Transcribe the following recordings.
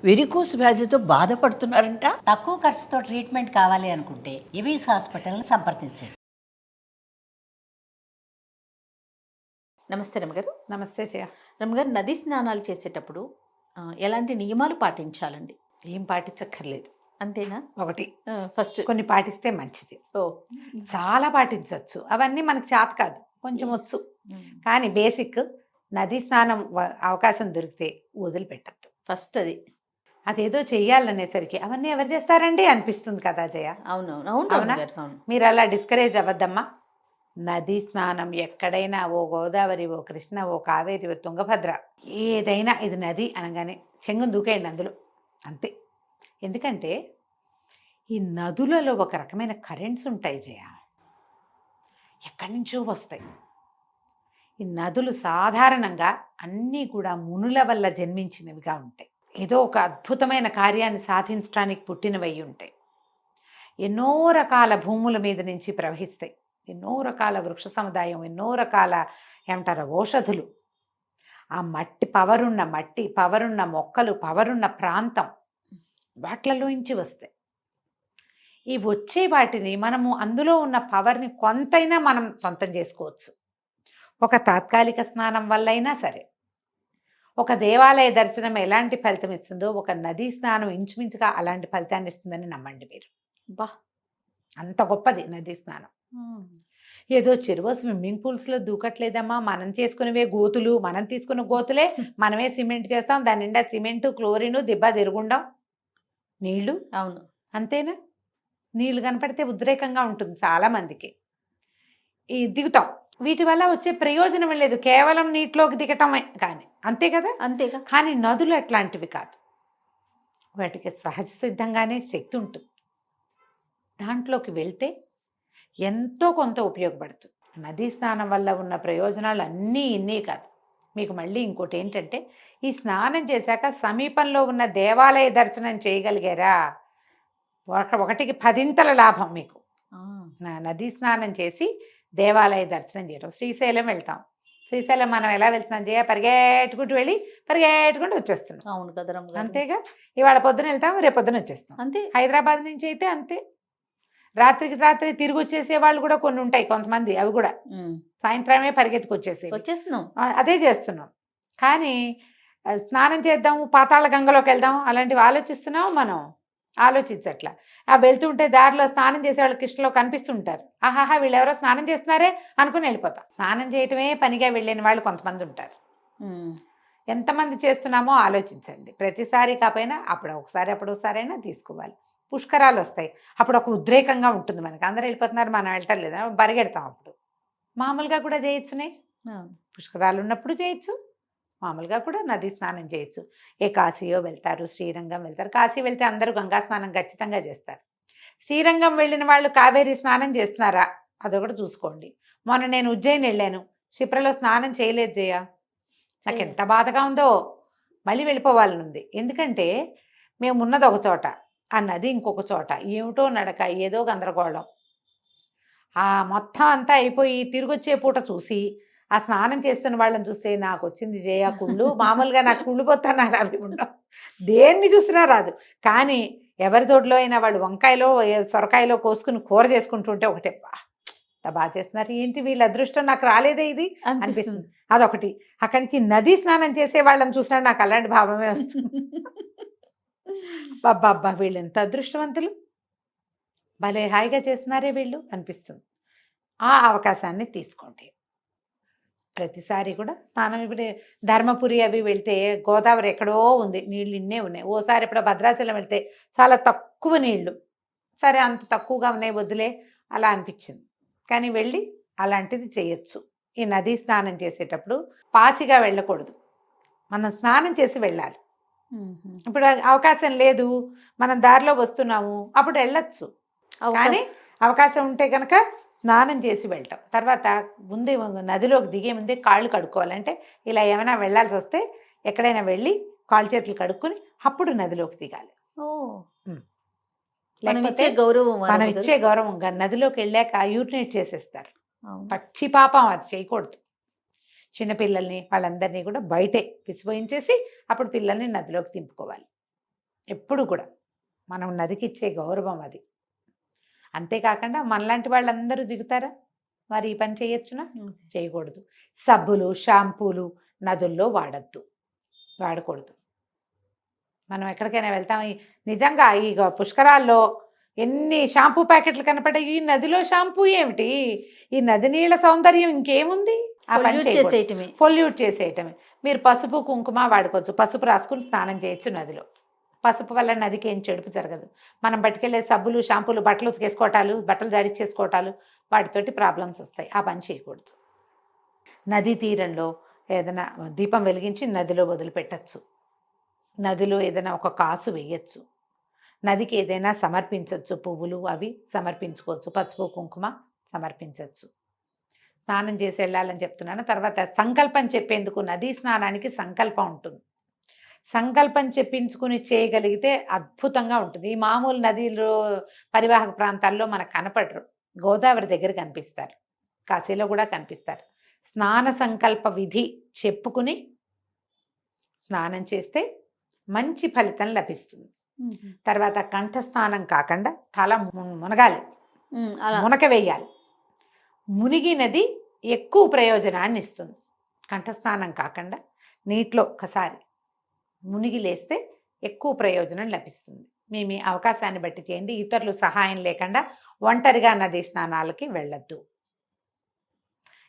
Varicose వ్యాధితో బాధపడుతున్నారంట. తక్కువ ఖర్చుతో ట్రీట్మెంట్ కావాలి అనుకుంటే ఎవిస్ హాస్పిటల్ని సంప్రదించండి. నమస్తే రమ్మగారు. నమస్తే జయ. రమ్మగారు, నది స్నానాలు చేసేటప్పుడు ఎలాంటి నియమాలు పాటించాలండి? ఏం పాటించక్కర్లేదు. అంతేనా? ఒకటి ఫస్ట్ కొన్ని పాటిస్తే మంచిది. ఓ చాలా పాటించవచ్చు, అవన్నీ మనకు చేత కాదు, కొంచెం వచ్చు. కానీ బేసిక్ నదీ స్నానం అవకాశం దొరికితే వదిలిపెట్టద్దు. ఫస్ట్ అది. అదేదో చెయ్యాలనేసరికి అవన్నీ ఎవరు చేస్తారండి అనిపిస్తుంది కదా జయ. అవునవును. అవును అవునా? రమ్మగారు, అవును. మీరు అలా డిస్కరేజ్ అవ్వద్దమ్మా. నదీ స్నానం ఎక్కడైనా, ఓ గోదావరి, ఓ కృష్ణ, ఓ కావేరి, ఓ తుంగభద్ర, ఏదైనా ఇది నది అనగానే చెంగును దూకేయండి అందులో, అంతే. ఎందుకంటే ఈ నదులలో ఒక రకమైన కరెంట్స్ ఉంటాయి జయ, ఎక్కడి నుంచో వస్తాయి. ఈ నదులు సాధారణంగా అన్నీ కూడా మునుల వల్ల జన్మించినవిగా ఉంటాయి. ఏదో ఒక అద్భుతమైన కార్యాన్ని సాధించడానికి పుట్టినవై ఉంటాయి. ఎన్నో రకాల భూముల మీద నుంచి ప్రవహిస్తాయి, ఎన్నో రకాల వృక్ష సముదాయం, ఎన్నో రకాల ఏమంటారు ఔషధులు, ఆ మట్టి పవరున్న మొక్కలు, పవరున్న ప్రాంతం, వాట్లలోంచి వస్తాయి. ఈ వచ్చే వాటిని మనము అందులో ఉన్న పవర్ని కొంతైనా మనం సొంతం చేసుకోవచ్చు. ఒక తాత్కాలిక స్నానం వల్లైనా సరే. ఒక దేవాలయ దర్శనం ఎలాంటి ఫలితం ఇస్తుందో ఒక నదీ స్నానం ఇంచుమించుగా అలాంటి ఫలితాన్ని ఇస్తుందని నమ్మండి మీరు. బా, అంత గొప్పది నదీ స్నానం. ఏదో చెరువు స్విమ్మింగ్ పూల్స్లో దూకట్లేదమ్మా, మనం చేసుకునేవే గోతులు, మనం తీసుకున్న గోతులే మనమే సిమెంట్ చేస్తాం, దాని నిండా సిమెంటు, క్లోరిను, దిబ్బ తిరుగుండం, నీళ్లు. అవును, అంతేనా? నీళ్ళు కనపడితే ఉద్రేకంగా ఉంటుంది చాలామందికి. ఈ దిగుతాం, వీటి వల్ల వచ్చే ప్రయోజనం లేదు, కేవలం నీటిలోకి దిగటమే కానీ, అంతే కదా. అంతేగా. కానీ నదులు అట్లాంటివి కాదు, వాటికి సహజ సిద్ధంగానే శక్తి ఉంటుంది. దాంట్లోకి వెళ్తే ఎంతో కొంత ఉపయోగపడుతుంది. నదీ స్నానం వల్ల ఉన్న ప్రయోజనాలు అన్నీ ఇన్నీ కాదు. మీకు మళ్ళీ ఇంకోటి ఏంటంటే, ఈ స్నానం చేశాక సమీపంలో ఉన్న దేవాలయ దర్శనం చేయగలిగారా, ఒకటికి 10 లాభం మీకు. నదీ స్నానం చేసి దేవాలయ దర్శనం చేయడం. శ్రీశైలం వెళ్తాం, శ్రీశైలం మనం ఎలా వెళ్తున్నాం జయ, పరిగెట్టుకుంటూ వెళ్ళి పరిగెట్టుకుంటూ వచ్చేస్తున్నాం. అవును కదా రమ్మగారు. అంతేగా. ఇవాళ పొద్దున వెళ్తాం, రేపు పొద్దున వచ్చేస్తాం. అంతే. హైదరాబాద్ నుంచి అయితే అంతే, రాత్రికి రాత్రి తిరిగి వచ్చేసే వాళ్ళు కూడా కొన్ని ఉంటాయి కొంతమంది, అవి కూడా సాయంత్రమే పరిగెత్తుకొచ్చేసి వచ్చేస్తున్నాం. అదే చేస్తున్నాం. కానీ స్నానం చేద్దాం, పాతాళ గంగలోకి వెళ్దాం, అలాంటివి ఆలోచిస్తున్నాం మనం, ఆలోచించట్లా. వెళ్తుంటే దారిలో స్నానం చేసే వాళ్ళు కృష్ణలో కనిపిస్తుంటారు, ఆహాహా వీళ్ళు ఎవరో స్నానం చేస్తున్నారే అనుకుని వెళ్ళిపోతాం. స్నానం చేయటమే పనిగా వెళ్ళిన వాళ్ళు కొంతమంది ఉంటారు. ఎంతమంది చేస్తున్నామో ఆలోచించండి. ప్రతిసారి కాకపోయినా అప్పుడొకసారైనా తీసుకోవాలి. పుష్కరాలు వస్తాయి, అప్పుడు ఒక ఉద్రేకంగా ఉంటుంది మనకి, అందరూ వెళ్ళిపోతున్నారు మనం వెళ్ళటం లేదా, పరిగెడతాం. అప్పుడు మామూలుగా కూడా చేయొచ్చునే, పుష్కరాలు ఉన్నప్పుడు చేయొచ్చు, మామూలుగా కూడా నదీ స్నానం చేయొచ్చు. ఏ కాశీయో వెళ్తారు, శ్రీరంగం వెళ్తారు. కాశీ వెళ్తే అందరూ గంగా స్నానం ఖచ్చితంగా చేస్తారు. శ్రీరంగం వెళ్ళిన వాళ్ళు కావేరీ స్నానం చేస్తున్నారా అదొకటి చూసుకోండి. మొన్న నేను ఉజ్జయిని వెళ్ళాను, క్షిప్రలో స్నానం చేయలేదు జయ, నాకు ఎంత బాధగా ఉందో. మళ్ళీ వెళ్ళిపోవాలని ఉంది, ఎందుకంటే మేము ఉన్నది ఒక చోట, ఆ నది ఇంకొక చోట, ఏమిటో నడక, ఏదో గందరగోళం. ఆ మొత్తం అంతా అయిపోయి తిరిగి వచ్చే పూట చూసి ఆ స్నానం చేస్తున్న వాళ్ళని చూస్తే నాకు వచ్చింది జయ కుళ్ళు. మామూలుగా నాకు కుళ్ళిపోతాను, అవి ఉండవు, దేన్ని చూసినా రాదు. కానీ ఎవరి తోటలో అయినా వాళ్ళు వంకాయలో సొరకాయలో కోసుకుని కూర చేసుకుంటుంటే ఒకటే, బాగా చేస్తున్నారు, ఏంటి వీళ్ళ అదృష్టం, నాకు రాలేదే ఇది అనిపిస్తుంది. అదొకటి. అక్కడి నుంచి నదీ స్నానం చేసే వాళ్ళని చూసినా నాకు అలాంటి భావమే వస్తుంది. బాబ్బా వీళ్ళు ఎంత అదృష్టవంతులు, భలే హాయిగా చేస్తున్నారే వీళ్ళు అనిపిస్తుంది. ఆ అవకాశాన్ని తీసుకోండి. ప్రతిసారి కూడా స్నానం, ఇప్పుడు ధర్మపురి అవి వెళ్తే గోదావరి ఎక్కడో ఉంది, నీళ్ళు ఇన్నే ఉన్నాయి. ఓసారి ఇప్పుడు భద్రాచలం వెళ్తే చాలా తక్కువ నీళ్లు, సరే అంత తక్కువగా ఉన్నాయి వద్దులే అలా అనిపించింది. కానీ వెళ్ళి అలాంటిది చేయొచ్చు. ఈ నదీ స్నానం చేసేటప్పుడు పాచిగా వెళ్ళకూడదు, మనం స్నానం చేసి వెళ్ళాలి. ఇప్పుడు అవకాశం లేదు, మనం దారిలో వస్తున్నాము, అప్పుడు వెళ్ళొచ్చు. కానీ అవకాశం ఉంటే కనుక స్నానం చేసి వెళ్ళటం. తర్వాత ముందే నదిలోకి దిగే ముందే కాళ్ళు కడుక్కోవాలంటే, ఇలా ఏమైనా వెళ్ళాల్సి వస్తే ఎక్కడైనా వెళ్ళి కాళ్ళు చేతులు కడుక్కొని అప్పుడు నదిలోకి దిగాలి. లేకపోతే మనం ఇచ్చే గౌరవం నదిలోకి వెళ్ళాక యూరినేట్ చేసేస్తారు, పచ్చి పాపం, అది చేయకూడదు. చిన్నపిల్లల్ని వాళ్ళందరినీ కూడా బయటే పిసిపోయించేసి అప్పుడు పిల్లల్ని నదిలోకి దింపుకోవాలి. ఎప్పుడు కూడా మనం నదికి ఇచ్చే గౌరవం అది. అంతేకాకుండా మనలాంటి వాళ్ళందరూ దిగుతారా? మరి ఈ పని చేయొచ్చునా? చేయకూడదు. సబ్బులు షాంపూలు నదుల్లో వాడకూడదు. మనం ఎక్కడికైనా వెళ్తాం, నిజంగా ఈ పుష్కరాల్లో ఎన్ని షాంపూ ప్యాకెట్లు కనపడ్డాయి. ఈ నదిలో షాంపూ ఏమిటి? ఈ నది నీళ్ళ సౌందర్యం ఇంకేముంది? ఆ పని చేసేయటమే, పొల్యూట్ చేసేయటమే. మీరు పసుపు కుంకుమ వాడుకోవచ్చు, పసుపు రాసుకుని స్నానం చేయొచ్చు నదిలో. పసుపు వల్ల నదికి ఏం చెడుపు జరగదు. మనం పట్టుకెళ్ళే సబ్బులు షాంపూలు బట్టలు ఉతికేసుకోవటాలు, బట్టలు జాడిచ్చేసుకోవటాలు, వాటితోటి ప్రాబ్లమ్స్ వస్తాయి. ఆ పని చేయకూడదు. నదీ తీరంలో ఏదైనా దీపం వెలిగించి నదిలో వదిలిపెట్టచ్చు. నదిలో ఏదైనా ఒక కాసు వేయచ్చు. నదికి ఏదైనా సమర్పించవచ్చు, పువ్వులు అవి సమర్పించుకోవచ్చు, పసుపు కుంకుమ సమర్పించవచ్చు. స్నానం చేసి వెళ్ళాలని చెప్తున్నాను. తర్వాత సంకల్పం చెప్పేందుకు నదీ స్నానానికి సంకల్పం ఉంటుంది. సంకల్పం చెప్పించుకుని చేయగలిగితే అద్భుతంగా ఉంటుంది. ఈ మామూలు నదిలో పరివాహక ప్రాంతాల్లో మనకు కనపడరు. గోదావరి దగ్గర కనిపిస్తారు, కాశీలో కూడా కనిపిస్తారు. స్నాన సంకల్ప విధి చెప్పుకుని స్నానం చేస్తే మంచి ఫలితం లభిస్తుంది. తర్వాత కంఠస్నానం కాకుండా తల మునగాలి, మునక వేయాలి. మునిగినది ఎక్కువ ప్రయోజనాన్ని ఇస్తుంది. కంఠస్నానం కాకుండా నీటిలో ఒకసారి మునిగి లేస్తే ఎక్కువ ప్రయోజనం లభిస్తుంది. మీ అవకాశాన్ని బట్టి చేయండి. ఇతరులు సహాయం లేకుండా ఒంటరిగా నదీ స్నానాలకి వెళ్ళొద్దు.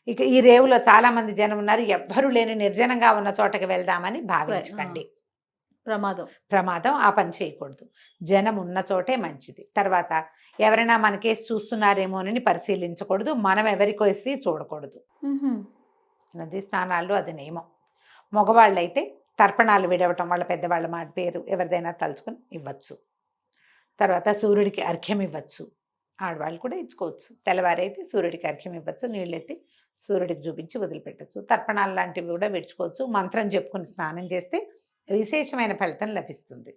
ఇక ఈ రేవులో చాలామంది జనం ఉన్నారు, ఎవ్వరూ లేని నిర్జనంగా ఉన్న చోటకి వెళ్దామని భావించకండి. ప్రమాదం. ఆ పని చేయకూడదు. జనం ఉన్న చోటే మంచిది. తర్వాత ఎవరైనా మనకేసి చూస్తున్నారేమోనని పరిశీలించకూడదు. మనం ఎవరికేసి చూడకూడదు. నదీ స్నానాల్లో అది నియమం. మగవాళ్ళైతే తర్పణాలు విడవటం, వాళ్ళ పెద్దవాళ్ళ మాట పేరు ఎవరిదైనా తలుచుకొని ఇవ్వచ్చు. తర్వాత సూర్యుడికి అర్ఘ్యం ఇవ్వచ్చు. ఆడవాళ్ళు కూడా ఇచ్చుకోవచ్చు. తెల్లవారైతే సూర్యుడికి అర్ఘ్యం ఇవ్వచ్చు, నీళ్ళెత్తి సూర్యుడికి చూపించి వదిలిపెట్టచ్చు. తర్పణాలు లాంటివి కూడా విడుచుకోవచ్చు. మంత్రం చెప్పుకుని స్నానం చేస్తే విశేషమైన ఫలితం లభిస్తుంది.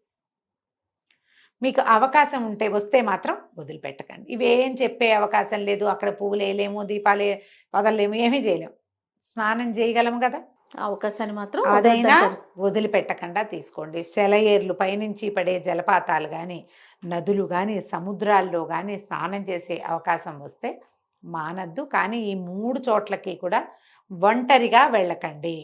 మీకు అవకాశం వస్తే మాత్రం వదిలిపెట్టకండి. ఇవేం చెప్పే అవకాశం లేదు, అక్కడ పువ్వులు వేయలేము, దీపాలు వదలలేము, ఏమీ చేయలేము. స్నానం చేయగలము కదా, అవకాశాన్ని మాత్రం అదైనా వదిలిపెట్టకుండా తీసుకోండి. సెలయేర్లు పైనుంచి పడే జలపాతాలు కానీ, నదులు కానీ, సముద్రాల్లో కానీ స్నానం చేసే అవకాశం వస్తే మానద్దు. కానీ ఈ 3 చోట్లకి కూడా ఒంటరిగా వెళ్ళకండి.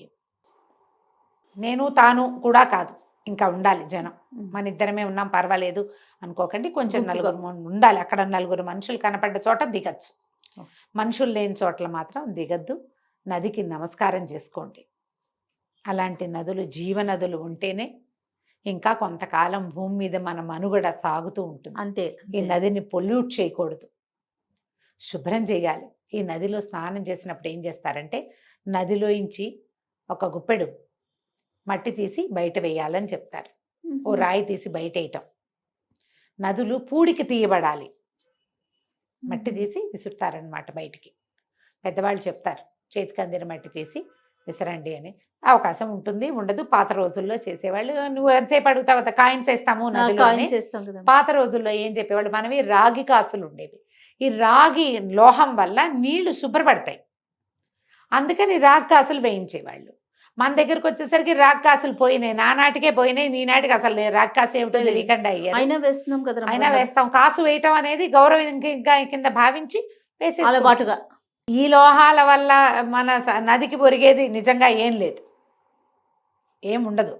నేను తాను కూడా కాదు, ఇంకా ఉండాలి జనం. మన ఇద్దరమే ఉన్నాం పర్వాలేదు అనుకోకండి. కొంచెం నలుగురు ఉండాలి. అక్కడ నలుగురు మనుషులు కనపడ్డ చోట దిగచ్చు, మనుషులు లేని చోట్ల మాత్రం దిగద్దు. నదికి నమస్కారం చేసుకోండి. అలాంటి నదులు జీవనదులు ఉంటేనే ఇంకా కొంతకాలం భూమి మీద మన మనుగడ సాగుతూ ఉంటుంది. అంతే. ఈ నదిని పొల్యూట్ చేయకూడదు, శుభ్రం చేయాలి. ఈ నదిలో స్నానం చేసినప్పుడు ఏం చేస్తారంటే నదిలోంచి ఒక గుప్పెడు మట్టి తీసి బయట వేయాలని చెప్తారు. ఓ రాయి తీసి బయట వేయటం. నదులు పూడికి తీయబడాలి, మట్టి తీసి విసురుతారనమాట బయటికి. పెద్దవాళ్ళు చెప్తారు, చేతికి అందిన మట్టి తీసి విసరండి అని. అవకాశం ఉంటుంది, ఉండదు. పాత రోజుల్లో చేసేవాళ్ళు. నువ్వు ఎంతసేపు అడుగుతావు కదా, కాయిన్స్ వేస్తాము నదిలో. పాత రోజుల్లో ఏం చెప్పేవాళ్ళు, మనవి రాగి కాసులు ఉండేవి. ఈ రాగి లోహం వల్ల నీళ్లు శుభ్రపడతాయి, అందుకని రాగి కాసులు వేయించేవాళ్ళు. మన దగ్గరకు వచ్చేసరికి రాగి కాసులు పోయినాయి, నానాటికే పోయినాయి, నీనాటికి అసలు రాగి కాసు ఏమిటో తెలియకుండా అయ్యారు. అయినా వేస్తాం. కాసు వేయటం అనేది గౌరవం కింద భావించి వేసే అలవాటుగా. ఈ లోహాల వల్ల మన నదికి ఒరిగేది నిజంగా ఏం లేదు, ఏముండదు.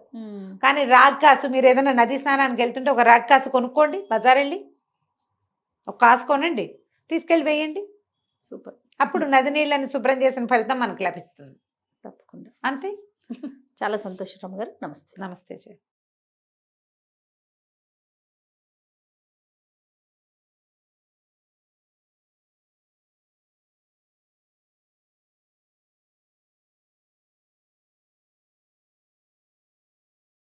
కానీ రాగి కాసు, మీరు ఏదైనా నది స్నానానికి వెళ్తుంటే ఒక రాగి కాసు కొనుక్కోండి, బజార్ వెళ్ళి ఒక కాసు కొనండి, తీసుకెళ్ళి వేయండి. సూపర్. అప్పుడు నది నీళ్ళని శుభ్రం చేసిన ఫలితం మనకు లభిస్తుంది. తప్పకుండా. అంతే. చాలా సంతోషం రమ్మ గారు. నమస్తే. నమస్తే.